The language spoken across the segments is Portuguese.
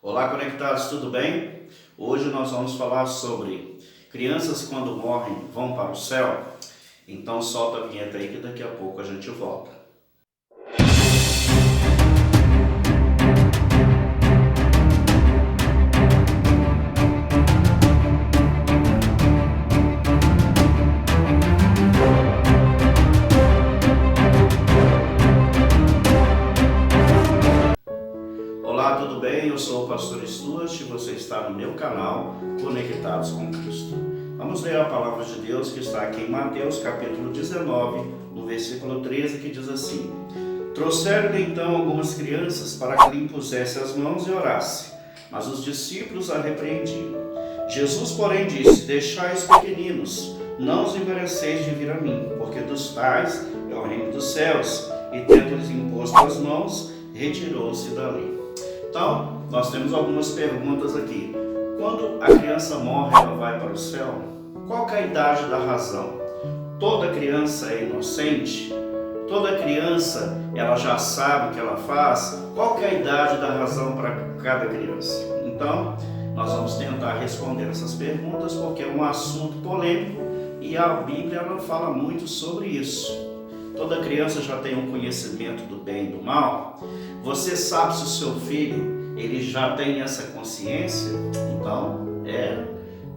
Olá, conectados, tudo bem? Hoje nós vamos falar sobre crianças quando morrem vão para o céu. Então solta a vinheta aí que daqui a pouco a gente volta. Olá, tudo bem? Eu sou o pastor Stuart e você está no meu canal Conectados com Cristo. Vamos ler a palavra de Deus que está aqui em Mateus capítulo 19, no versículo 13, que diz assim: Trouxeram-lhe então algumas crianças para que lhe impusesse as mãos e orasse, mas os discípulos a repreendiam. Jesus, porém, disse: Deixai os pequeninos, não os envelheceis de vir a mim, porque dos tais é o reino dos céus. E tendo-lhes imposto as mãos, retirou-se dali. Então, nós temos algumas perguntas aqui. Quando a criança morre, ela vai para o céu? Qual que é a idade da razão? Toda criança é inocente? Toda criança, ela já sabe o que ela faz? Qual que é a idade da razão para cada criança? Então, nós vamos tentar responder essas perguntas porque é um assunto polêmico e a Bíblia não fala muito sobre isso. Toda criança já tem um conhecimento do bem e do mal. Você sabe se o seu filho ele já tem essa consciência? Então, é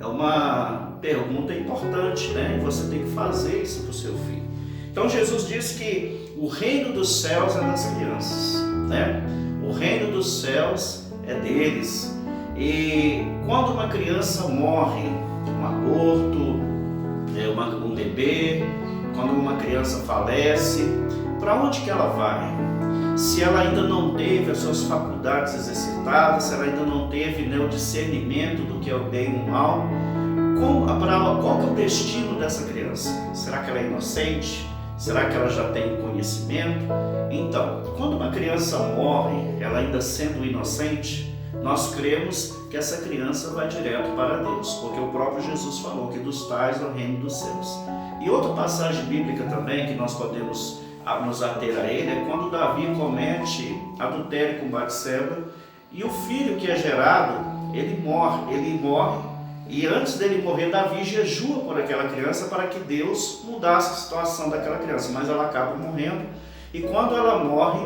uma pergunta importante, né? E você tem que fazer isso para o seu filho. Então, Jesus disse que o reino dos céus é das crianças, né? O reino dos céus é deles. E quando uma criança morre, um aborto, um bebê, quando uma criança falece, para onde que ela vai? Se ela ainda não teve as suas faculdades exercitadas, se ela ainda não teve o discernimento do que é o bem e o mal, qual que é o destino dessa criança? Será que ela é inocente? Será que ela já tem conhecimento? Então, quando uma criança morre, ela ainda sendo inocente, nós cremos que essa criança vai direto para Deus, porque o próprio Jesus falou que dos tais é o reino dos céus. E outra passagem bíblica também que nós podemos nos ater a ele é quando Davi comete adultério com Batseba e o filho que é gerado, ele morre e antes dele morrer, Davi jejua por aquela criança para que Deus mudasse a situação daquela criança, mas ela acaba morrendo e quando ela morre,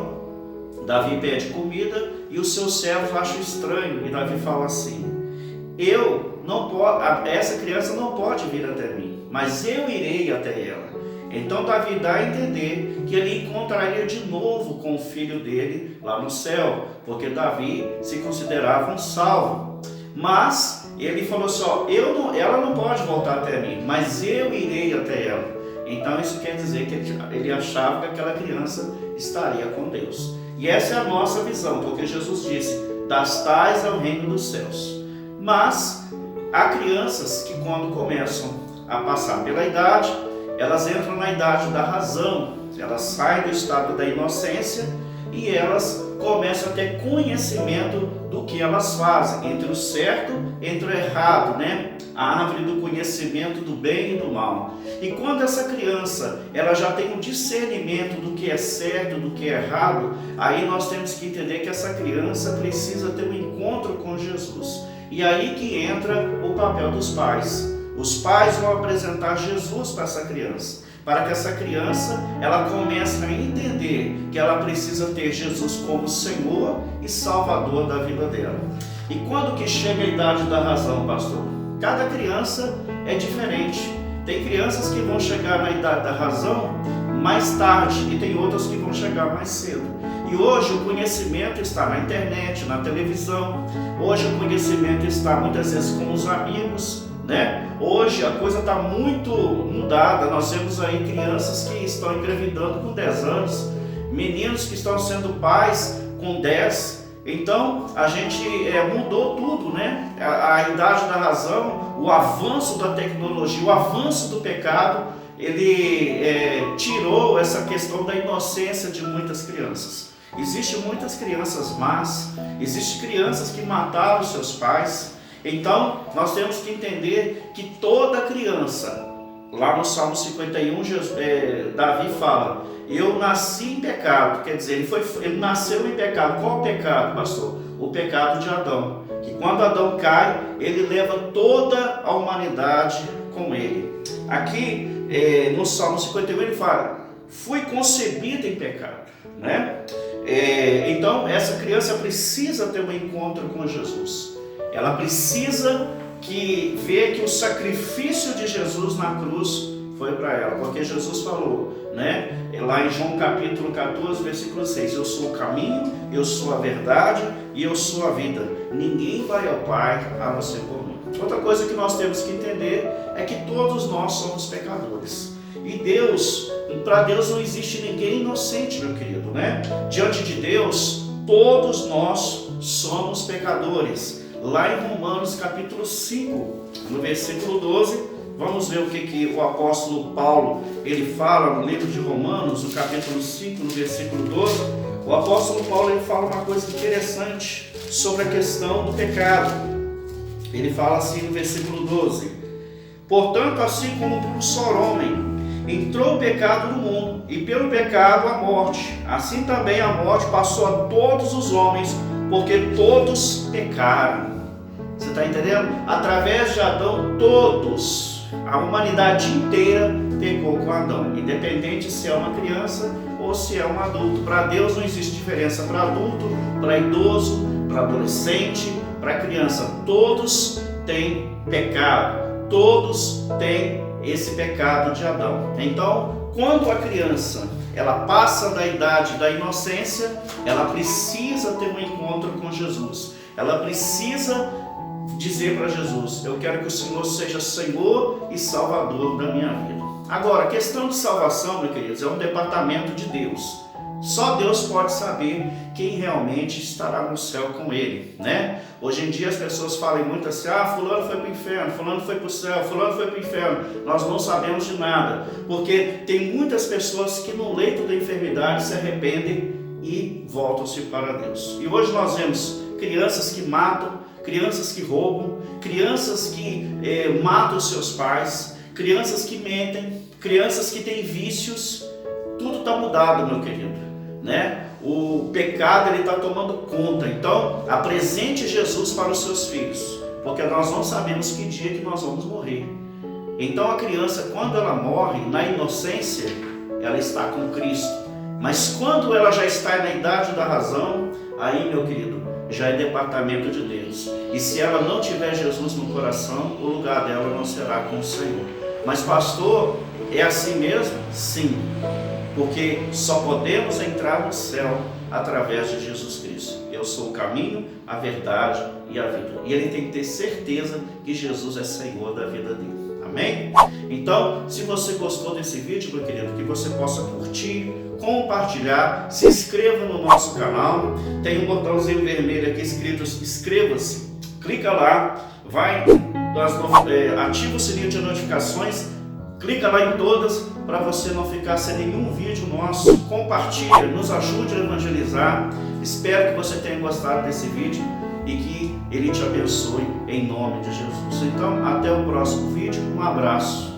Davi pede comida e os seus servos acham estranho e Davi fala assim: essa criança não pode vir até mim, mas eu irei até ela. Então Davi dá a entender que ele encontraria de novo com o filho dele lá no céu, porque Davi se considerava um salvo. Mas ele falou assim: ela não pode voltar até mim, mas eu irei até ela. Então isso quer dizer que ele achava que aquela criança estaria com Deus. E essa é a nossa visão, porque Jesus disse: das tais é o reino dos céus. Mas há crianças que quando começam a passar pela idade, elas entram na idade da razão, elas saem do estado da inocência e elas começam a ter conhecimento do que elas fazem, entre o certo e entre o errado, né? A árvore do conhecimento do bem e do mal. E quando essa criança ela já tem um discernimento do que é certo, do que é errado, aí nós temos que entender que essa criança precisa ter um encontro com Jesus. E aí que entra o papel dos pais. Os pais vão apresentar Jesus para essa criança, para que essa criança ela comece a entender que ela precisa ter Jesus como Senhor e Salvador da vida dela. E quando que chega a idade da razão, pastor? Cada criança é diferente. Tem crianças que vão chegar na idade da razão mais tarde e tem outras que vão chegar mais cedo. E hoje o conhecimento está na internet, na televisão. Hoje o conhecimento está muitas vezes com os amigos, né? Hoje a coisa está muito mudada. Nós temos aí crianças que estão engravidando com 10 anos, meninos que estão sendo pais com 10. Então a gente mudou tudo, né? A idade da razão, o avanço da tecnologia, o avanço do pecado, ele tirou essa questão da inocência de muitas crianças. Existem muitas crianças más, existem crianças que mataram seus pais. Então nós temos que entender que toda criança, lá no Salmo 51, Davi fala: eu nasci em pecado. Quer dizer, ele nasceu em pecado. Qual o pecado, pastor? o pecado de Adão. Que quando Adão cai, ele leva toda a humanidade com ele. Aqui no Salmo 51 ele fala: fui concebida em pecado, né? Então essa criança precisa ter um encontro com Jesus. Ela precisa ver que o sacrifício de Jesus na cruz foi para ela, porque Jesus falou, né? Lá em João capítulo 14, versículo 6, eu sou o caminho, eu sou a verdade e eu sou a vida. Ninguém vai ao Pai a não ser por mim. Outra coisa que nós temos que entender é que todos nós somos pecadores. E para Deus não existe ninguém inocente, meu querido, né? Diante de Deus, todos nós somos pecadores. Lá em Romanos capítulo 5, no versículo 12, vamos ver o que o apóstolo Paulo ele fala no livro de Romanos, no capítulo 5, no versículo 12. O apóstolo Paulo ele fala uma coisa interessante sobre a questão do pecado. Ele fala assim no versículo 12: portanto, assim como por um só homem entrou o pecado no mundo, e pelo pecado a morte, assim também a morte passou a todos os homens, porque todos pecaram. Você está entendendo? Através de Adão, todos, a humanidade inteira pecou com Adão, independente se é uma criança ou se é um adulto. Para Deus não existe diferença para adulto, para idoso, para adolescente, para criança. Todos têm pecado, todos têm esse pecado de Adão. Então, quando a criança ela passa da idade da inocência, ela precisa ter um encontro com Jesus. Ela precisa dizer para Jesus: eu quero que o Senhor seja Senhor e Salvador da minha vida. Agora, a questão de salvação, meus queridos, é um departamento de Deus. Só Deus pode saber quem realmente estará no céu com Ele, né? Hoje em dia as pessoas falam muito assim: fulano foi para o inferno, fulano foi para o céu, fulano foi para o inferno. Nós não sabemos de nada, porque tem muitas pessoas que no leito da enfermidade se arrependem e voltam-se para Deus. E hoje nós vemos crianças que matam, crianças que roubam, crianças que matam seus pais, crianças que mentem, crianças que têm vícios. Tudo está mudado, meu querido, né? O pecado está tomando conta. Então apresente Jesus para os seus filhos, porque nós não sabemos que dia que nós vamos morrer. Então a criança, quando ela morre na inocência, ela está com Cristo. Mas quando ela já está na idade da razão, aí, meu querido, já é departamento de Deus. E se ela não tiver Jesus no coração, o lugar dela não será com o Senhor. Mas pastor, é assim mesmo? Sim, porque só podemos entrar no céu através de Jesus Cristo. Eu sou o caminho, a verdade e a vida. E ele tem que ter certeza que Jesus é Senhor da vida dele. Amém? Então, se você gostou desse vídeo, meu querido, que você possa curtir, compartilhar, se inscreva no nosso canal. Tem um botãozinho vermelho aqui escrito inscreva-se. Clica lá, ativa o sininho de notificações, clica lá em todas para você não ficar sem nenhum vídeo nosso. Compartilha, nos ajude a evangelizar. Espero que você tenha gostado desse vídeo e que ele te abençoe em nome de Jesus. Então, até o próximo vídeo. Um abraço.